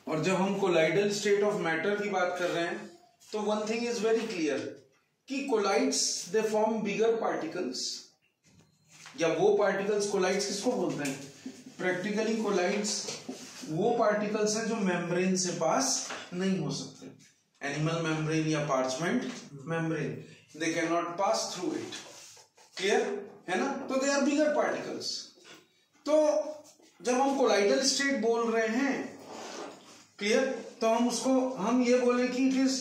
और जब हम कोलाइडल स्टेट ऑफ मैटर की बात कर रहे हैं तो one thing is very clear कि colloids they form bigger particles, या वो पार्टिकल्स, कोलाइड्स किसको बोलते हैं? प्रैक्टिकली कोलाइड्स वो पार्टिकल्स हैं जो मेम्ब्रेन से पास नहीं हो सकते, एनिमल मेम्ब्रेन या parchment membrane, they can not pass through it. Clear है ना? तो दे आर बिगर पार्टिकल्स। तो जब हम कोलाइडल स्टेट बोल रहे हैं, क्लियर, तो हम ये बोले कि it is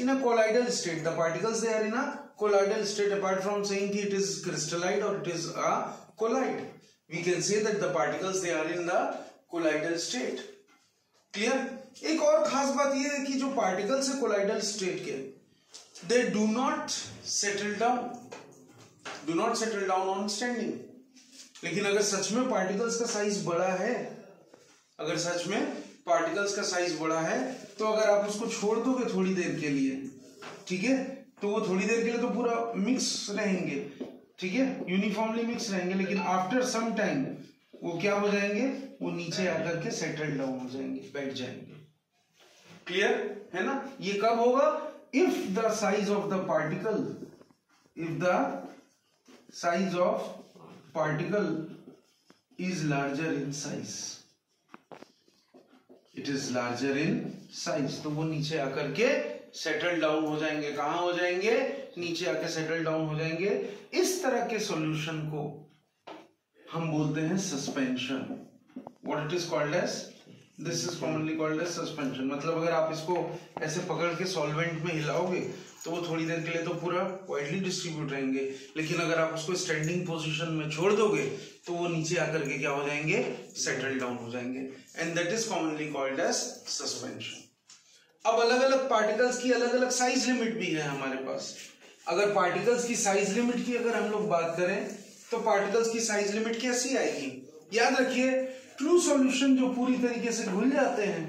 in a colloidal state, the particles they are in a colloidal state, apart from saying कि इट इज क्रिस्टलाइड और it is a colloid, we can say that the particles they are in the colloidal state. Clear? एक और खास बात यह है कि जो पार्टिकल्स है कोलाइडल स्टेट के, they do not settle down on standing. लेकिन अगर सच में पार्टिकल्स का साइज बड़ा है, अगर सच में पार्टिकल्स का साइज बड़ा है, तो अगर आप उसको छोड़ दोगे थोड़ी देर के लिए, ठीक है, तो वो थोड़ी देर के लिए तो पूरा मिक्स रहेंगे, ठीक है, यूनिफॉर्मली मिक्स रहेंगे, लेकिन आफ्टर सम टाइम वो क्या हो जाएंगे? वो नीचे आकर के सेटल डाउन हो जाएंगे, बैठ जाएंगे। क्लियर है ना? ये कब होगा? If the size of the particle, if the size of particle is larger in size, it is larger in size, तो वो नीचे आकर के सेटल डाउन हो जाएंगे। कहां हो जाएंगे? नीचे आकर सेटल डाउन हो जाएंगे। इस तरह के सॉल्यूशन को हम बोलते हैं suspension. What it is called as? This is commonly called as suspension. मतलब अगर आप इसको ऐसे पकड़ के सॉल्वेंट में हिलाओगे तो वो थोड़ी देर के लिए तो पूरा वाइडली डिस्ट्रीब्यूट रहेंगे, लेकिन अगर आप उसको स्टैंडिंग पोजीशन में छोड़ दोगे तो वो नीचे आकर के क्या हो जाएंगे? सेटल डाउन हो जाएंगे, and that is commonly called as suspension. अब अलग अलग पार्टिकल्स की अलग अलग साइज लिमिट भी है हमारे पास। अगर पार्टिकल्स की साइज लिमिट की अगर हम लोग बात करें तो पार्टिकल्स की साइज लिमिट कैसी आएगी? याद रखिए, ट्रू सॉल्यूशन जो पूरी तरीके से घुल जाते हैं,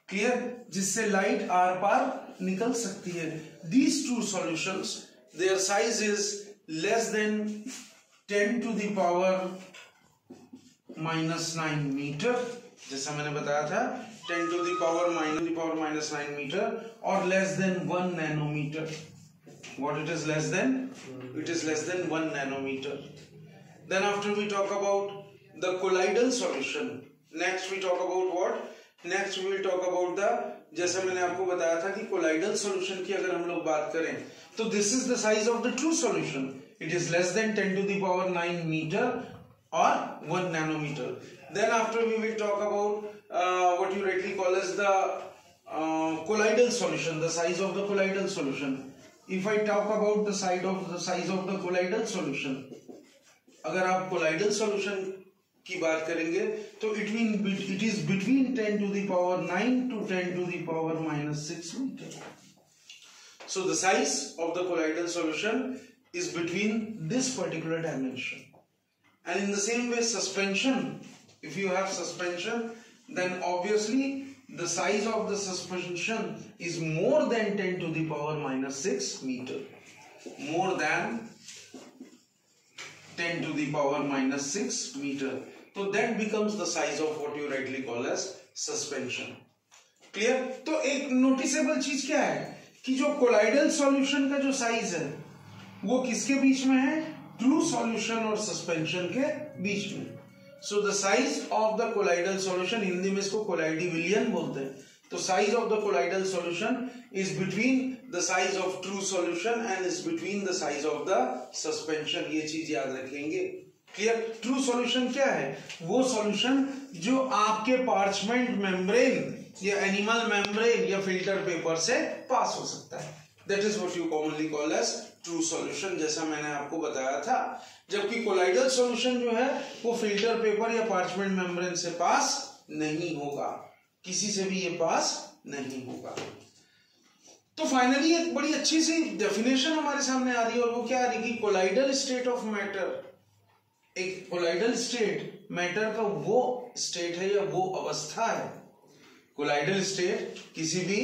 क्लियर, जिससे लाइट आर पार निकल सकती है, these two solutions, their size is less than 10 to the power -9 metre, जैसा मैंने बताया था 10 to the power -9 मीटर, और less than 1 nanometer. What it is less than? It is less than 1 nanometer. Then after we talk about the colloidal solution, next we talk about what? Next we will talk about the, जैसे मैंने आपको बताया था कि colloidal solution की अगर हम लोग बात करें तो this is the size of the true solution, it is less than 10 to the power 9 metre और 1 nanometer. Then after we will talk about what you rightly call as the colloidal solution, the size of the colloidal solution. If I talk about the size of the colloidal solution, अगर आप colloidal solution की बात करेंगे तो it is between 10 to the power 9 to 10 to the power -6 meter. So the size of the colloidal solution is between this particular dimension. And in the same way, suspension, if you have suspension, then obviously the size of the suspension is more than 10 to the power -6 meter. More than 10 to the power -6 meter. So that becomes the size of what you rightly call as suspension. Clear? तो एक noticeable चीज क्या है कि जो colloidal solution का जो size है वो किसके बीच में है? ट्रू सॉल्यूशन और सस्पेंशन के बीच में। So the size of the colloidal solution, Hindi में इसको कोलाइडी विलियन बोलते हैं, तो size of the colloidal solution is between the size of true solution and is between the size of the suspension. ये चीज याद रखेंगे। क्लियर? ट्रू सॉल्यूशन क्या है? वो सॉल्यूशन जो आपके पार्चमेंट मेम्ब्रेन या एनिमल मेम्ब्रेन या फिल्टर पेपर से पास हो सकता है। That is what you commonly call as true solution, जैसा मैंने आपको बताया था। जबकि कोलाइडल सॉल्यूशन जो है वो फिल्टर पेपर या पार्चमेंट मेम्ब्रेन से पास नहीं होगा, किसी से भी ये पास नहीं होगा। तो फाइनली एक बड़ी अच्छी सी डेफिनेशन हमारे सामने आ रही है, और वो क्या आ रही है कि कोलाइडल स्टेट ऑफ मैटर, एक कोलाइडल स्टेट मैटर का वो स्टेट है या वो अवस्था है। कोलाइडल स्टेट किसी भी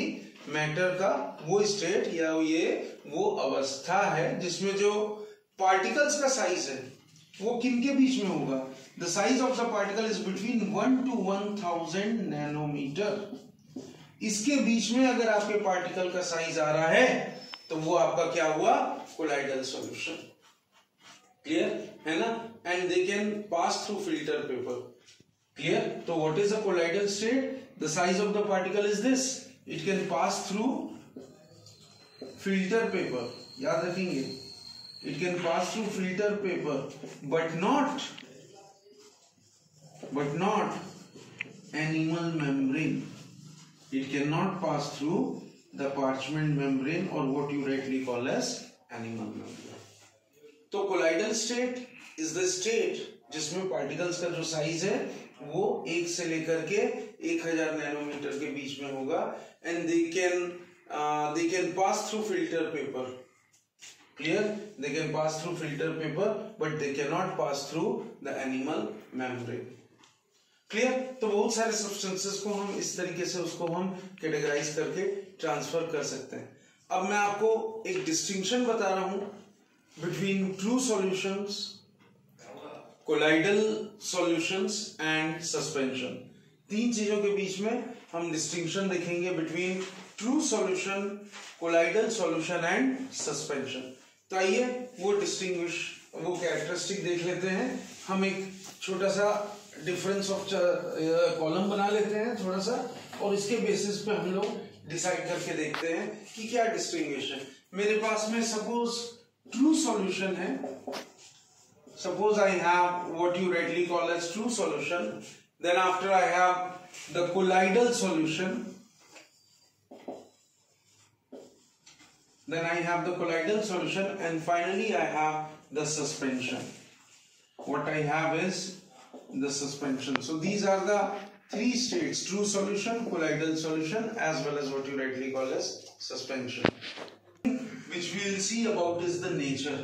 मैटर का वो स्टेट या ये वो अवस्था है जिसमें जो पार्टिकल्स का साइज है वो किनके बीच में होगा? The size of the particle is between 1 to 1000 nanometre. इसके बीच में अगर आपके पार्टिकल का साइज आ रहा है तो वो आपका क्या हुआ, कोलाइडल सॉल्यूशन। क्लियर है ना? And they can pass through filter paper. Clear? तो what is a colloidal state? The size of the particle is this, it can pass through filter paper. याद रखेंगे, it can pass through filter paper but not animal membrane. It cannot pass through the parchment membrane or what you rightly call as animal membrane. तो colloidal state is the state जिसमें particles का जो size है वो 1 से लेकर के 1000 nanometre के बीच में होगा and they can pass through filter paper. Clear? They can pass through filter paper but they cannot pass through the animal membrane. Clear? तो बहुत सारे सब्सटेंसेस को हम इस तरीके से उसको हम कैटेगराइज करके ट्रांसफर कर सकते हैं। अब मैं आपको एक डिस्टिंक्शन बता रहा हूं between true solutions, colloidal solutions and suspension. 3 चीजों के बीच में हम डिस्टिंक्शन देखेंगे between true solution, colloidal solution and suspension. तो आइए वो कैरेक्टरिस्टिक देख लेते हैं। हम एक छोटा सा डिफरेंस ऑफ कॉलम बना लेते हैं थोड़ा सा, और इसके बेसिस पे हम लोग डिसाइड करके देखते हैं कि क्या डिस्टिंग्विशन। मेरे पास में सपोज ट्रू सॉल्यूशन है, suppose I have what you rightly call as true solution, then after I have the colloidal solution, then I have the colloidal solution, and finally I have the suspension. What I have is the suspension. So these are the 3 states: true solution, colloidal solution, as well as what you rightly call as suspension, which we will see about is the nature.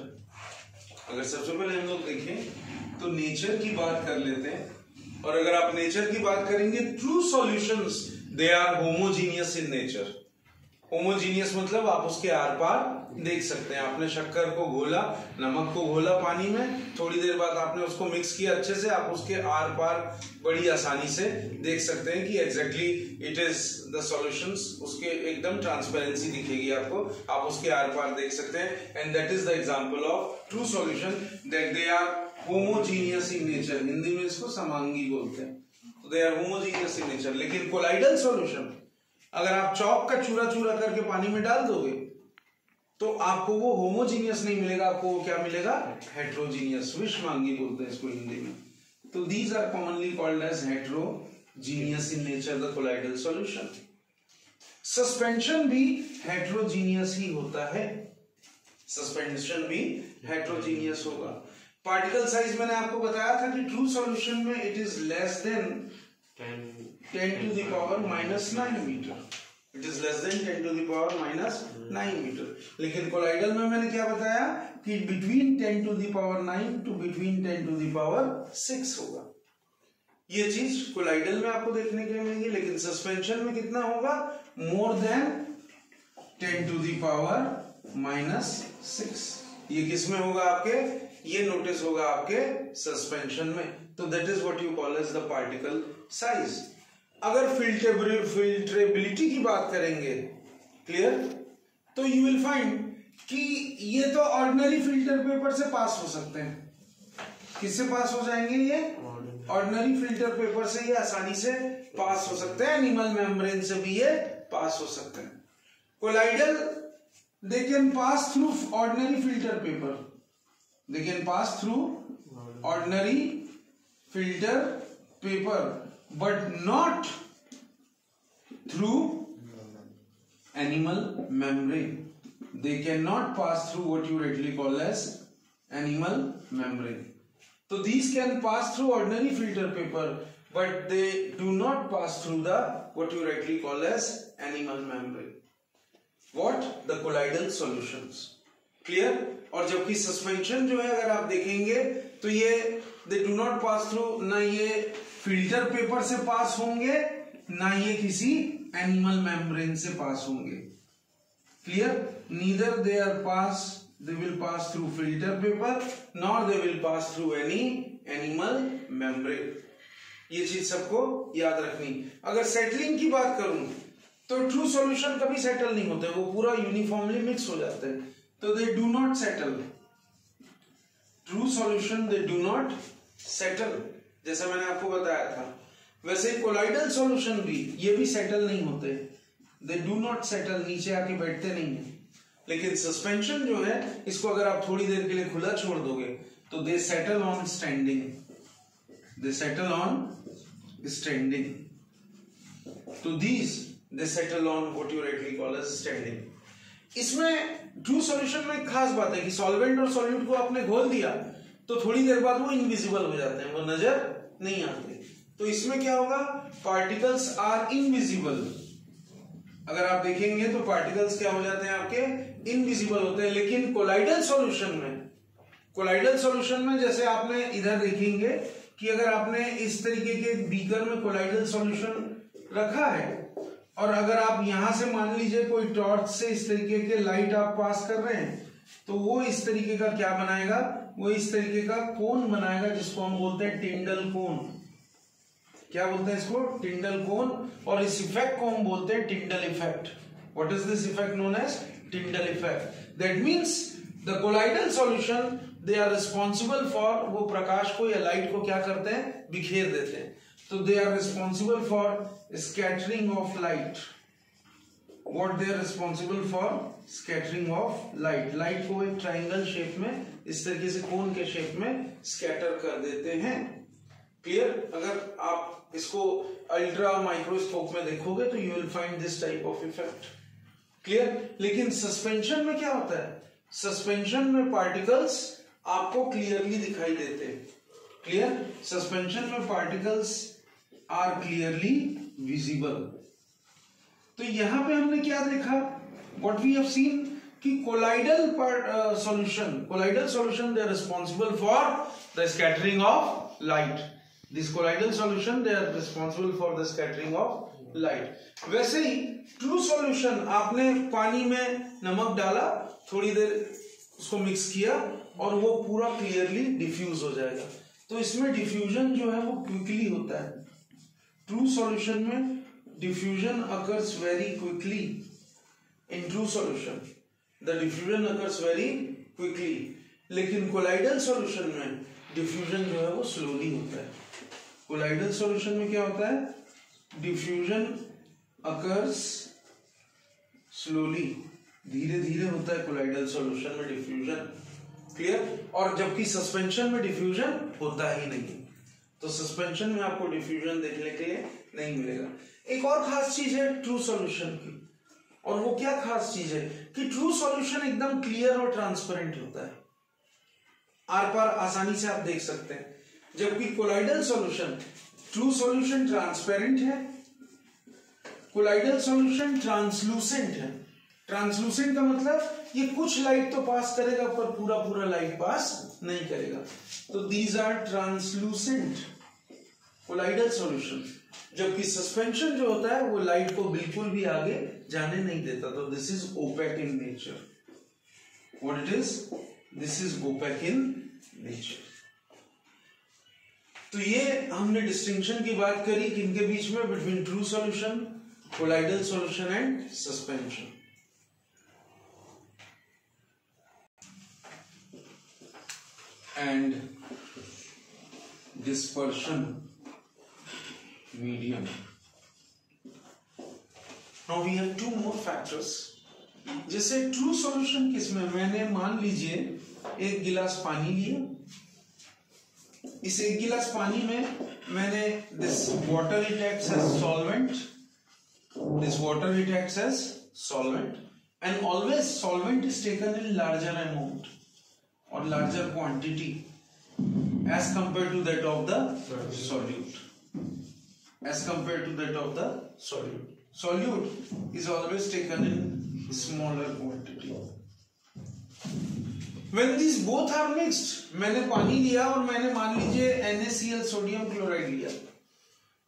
अगर सबसे पहले हम लोग देखें तो nature की बात कर लेते हैं, और अगर आप नेचर की बात करेंगे, true solutions they are homogeneous in nature. Homogeneous मतलब आप उसके आर पार देख सकते हैं। आपने शक्कर को घोला, नमक को घोला पानी में, थोड़ी देर बाद आपने उसको मिक्स किया अच्छे से, आप उसके आर पार बड़ी आसानी से देख सकते हैं कि exactly it is the solutions. उसके एकदम ट्रांसपेरेंसी दिखेगी आपको, आप उसके आर पार देख सकते हैं। And that is the example of true solution, that they are homogeneous in nature. Hindi में इसको समांगी बोलते हैं। तो they are homogeneous in nature. लेकिन कोलाइडल सॉल्यूशन, अगर आप चौक का चूरा चूरा करके पानी में डाल दोगे तो आपको वो होमोजीनियस नहीं मिलेगा, आपको वो क्या मिलेगा, हेट्रोजीनियस। विषमांगी बोलते हैं इसको हिंदी में। तो these are commonly called as heterogeneous in nature the colloidal solution. Suspension भी हेट्रोजीनियस ही होता है, सस्पेंशन भी हेट्रोजीनियस होगा। पार्टिकल साइज मैंने आपको बताया था कि ट्रू सॉल्यूशन में it is less than 10 to the power minus 9 metre. It is less than 10 to the power minus 9 metre. लेकिन कोलाइडल में मैंने क्या बताया कि between 10 to the power 9 to between 10 to the power 6 होगा। ये चीज कोलाइडल में आपको देखने के लिए मिलेगी। लेकिन सस्पेंशन में कितना होगा, more than 10 to the power minus 6। ये किस में होगा आपके, ये नोटिस होगा आपके सस्पेंशन में। तो that is what you call as the particle size. अगर फिल्ट्रेबिलिटी की बात करेंगे, क्लियर, तो यू विल फाइंड कि ये तो ऑर्डिनरी फिल्टर पेपर से पास हो सकते हैं। किससे पास हो जाएंगे ये, ऑर्डिनरी फिल्टर पेपर से ये आसानी से पास हो सकते हैं। एनिमल मेम्ब्रेन से भी ये पास हो सकते हैं। Colloidal they can pass through ordinary filter paper, they can pass through ordinary filter paper but not through animal membrane. They cannot pass through what you rightly call as animal membrane. So these can pass through ordinary filter paper but they do not pass through the what you rightly call as animal membrane. What? The colloidal solutions. Clear? और जबकि suspension जो है अगर आप देखेंगे तो ये they do not pass through, ना ये फिल्टर पेपर से पास होंगे, ना ये किसी एनिमल मेम्ब्रेन से पास होंगे। Clear? Neither they are pass, they will pass through filter paper nor they will pass through any animal membrane. ये चीज सबको याद रखनी। अगर सेटलिंग की बात करूं तो ट्रू सॉल्यूशन कभी सेटल नहीं होते, वो पूरा यूनिफॉर्मली मिक्स हो जाते हैं, तो they do not settle. True solution they do not settle, जैसा मैंने आपको बताया था। वैसे कोलाइडल सॉल्यूशन भी, ये भी सेटल नहीं होते, दे डू नॉट सेटल, नीचे आके बैठते नहीं है। लेकिन सस्पेंशन जो है, इसको अगर आप थोड़ी देर के लिए खुला छोड़ दोगे तो they settle on standing, they settle on standing. तो these they settle on what you rightly call as standing. इसमें ट्रू सॉल्यूशन में एक खास बात है कि सॉल्वेंट और सॉल्यूट को आपने घोल दिया तो थोड़ी देर बाद वो इनविजिबल हो जाते हैं, वो नजर नहीं आते। तो इसमें क्या होगा, पार्टिकल्स आर इनविजिबल। अगर आप देखेंगे तो पार्टिकल्स क्या हो जाते हैं, आपके इनविजिबल होते हैं। लेकिन कोलाइडल सॉल्यूशन में जैसे आपने इधर देखेंगे कि अगर आपने इस तरीके के बीकर में कोलाइडल सॉल्यूशन रखा है और अगर आप यहां से मान लीजिए कोई टॉर्च से इस तरीके के लाइट आप पास कर रहे हैं, तो वो इस तरीके का क्या बनाएगा, वो इस तरीके का कोन बनाएगा, जिसको हम बोलते हैं टिंडल कोन। क्या बोलते हैं इसको, टिंडल कोन। और इस इफेक्ट को हम बोलते हैं Tyndall effect. What is this effect known as, Tyndall effect. That means the colloidal solution they are responsible for, वो प्रकाश को या लाइट को क्या करते हैं, बिखेर देते हैं। तो they are responsible for scattering of light. What they are responsible for, scattering of light. Light को एक ट्राइंगल शेप में, इस तरीके से कोन के शेप में स्कैटर कर देते हैं। क्लियर। अगर आप इसको अल्ट्रा माइक्रोस्कोप में देखोगे तो you will find this type of effect. Clear. लेकिन सस्पेंशन में क्या होता है, सस्पेंशन में पार्टिकल्स आपको क्लियरली दिखाई देते हैं। क्लियर। सस्पेंशन में पार्टिकल्स आर क्लियरली विजिबल। तो यहां पे हमने क्या देखा, व्हाट वी हैव सीन कि colloidal solution they are responsible for the scattering of light. This colloidal solution they are responsible for the scattering of light. वैसे ही true solution, आपने पानी में नमक डाला, थोड़ी देर उसको मिक्स किया और वो पूरा क्लियरली डिफ्यूज हो जाएगा। तो इसमें डिफ्यूजन जो है वो क्विकली होता है। ट्रू सॉल्यूशन में diffusion occurs very quickly. In true solution the diffusion occurs very quickly. लेकिन कोलाइडल सॉल्यूशन में डिफ्यूजन जो है वो स्लोली होता है। कोलाइडल सॉल्यूशन में क्या होता है, डिफ्यूजन अकर्स स्लोली, धीरे धीरे होता है कोलाइडल सॉल्यूशन में डिफ्यूजन। क्लियर। और जबकि सस्पेंशन में डिफ्यूजन होता ही नहीं, तो सस्पेंशन में आपको डिफ्यूजन देखने के लिए नहीं मिलेगा। एक और खास चीज है ट्रू सॉल्यूशन की, और वो क्या खास चीज है कि ट्रू सॉल्यूशन एकदम क्लियर और ट्रांसपेरेंट होता है, आर पार आसानी से आप देख सकते हैं। जबकि colloidal solution, true solution transparent है, कोलाइडल सॉल्यूशन ट्रांसलूसेंट है। ट्रांसलूसेंट का मतलब ये कुछ लाइट तो पास करेगा पर पूरा लाइट पास नहीं करेगा। तो these are translucent colloidal solution. जबकि सस्पेंशन जो होता है वो लाइट को बिल्कुल भी आगे जाने नहीं देता। तो this is opaque in nature. What it is, this is opaque in nature. तो ये हमने डिस्टिंक्शन की बात करी किनके बीच में, between true solution, colloidal solution and suspension. And dispersion medium. Now we have two more factors. जैसे ट्रू सॉल्यूशन किसमें, मैंने मान लीजिए एक गिलास पानी लिया, इस एक गिलास पानी में मैंने this water it acts as solvent, this water it acts as solvent, and always solvent is taken in larger amount और larger quantity as compared to that of the solute, as compared to that of the solute. Solute is always taken in smaller quantity. When these both are mixed, मैंने पानी लिया और मैंने मान लीजिए NaCl sodium chloride लिया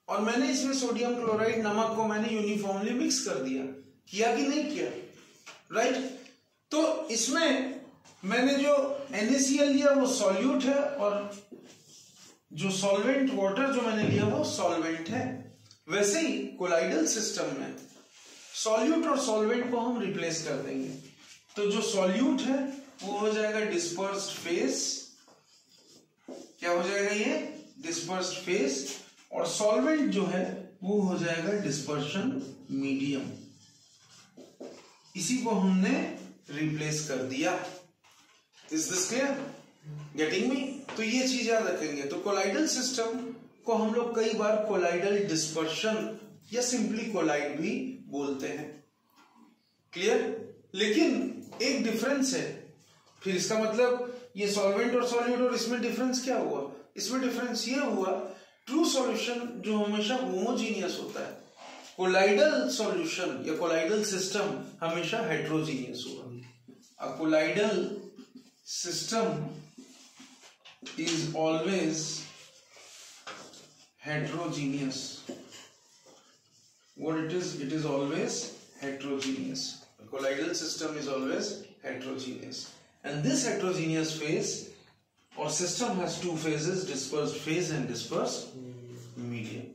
और मैंने इसमें सोडियम क्लोराइड नमक को मैंने यूनिफॉर्मली मिक्स कर दिया, किया कि नहीं किया, राइट? तो इसमें मैंने जो NaCl लिया वो सॉल्यूट है और जो सॉल्वेंट वाटर जो मैंने लिया वो सॉल्वेंट है। वैसे ही कोलाइडल सिस्टम में सॉल्यूट और सॉल्वेंट को हम रिप्लेस कर देंगे। तो जो सॉल्यूट है वो हो जाएगा डिस्पर्स्ड फेज, क्या हो जाएगा ये डिस्पर्स्ड फेज, और सॉल्वेंट जो है वो हो जाएगा डिस्पर्शन मीडियम। इसी को हमने रिप्लेस कर दिया। Is this clear? Getting me? तो ये चीज याद रखेंगे। तो कोलाइडल सिस्टम को हम लोग कई बार कोलाइडल डिस्पर्शन या सिंपली कोलाइड भी बोलते हैं। क्लियर? लेकिन एक डिफरेंस है। फिर इसका मतलब ये सॉल्वेंट और सॉल्यूट, और इसमें डिफरेंस क्या हुआ? इसमें डिफरेंस ये हुआ, ट्रू सॉल्यूशन जो हमेशा होमोजीनियस होता है, कोलाइडल सॉल्यूशन या कोलाइडल सिस्टम हमेशा हेट्रोजीनियस होगा। A colloidal system is always heterogeneous. What it is always heterogeneous. A colloidal system is always heterogeneous, and this heterogeneous phase or system has two phases, dispersed phase and dispersed medium.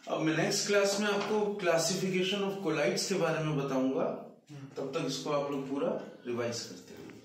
अब मैं next class में आपको classification of colloids के बारे में बताऊंगा, तब तक इसको आप लोग पूरा रिवाइज करते हैं।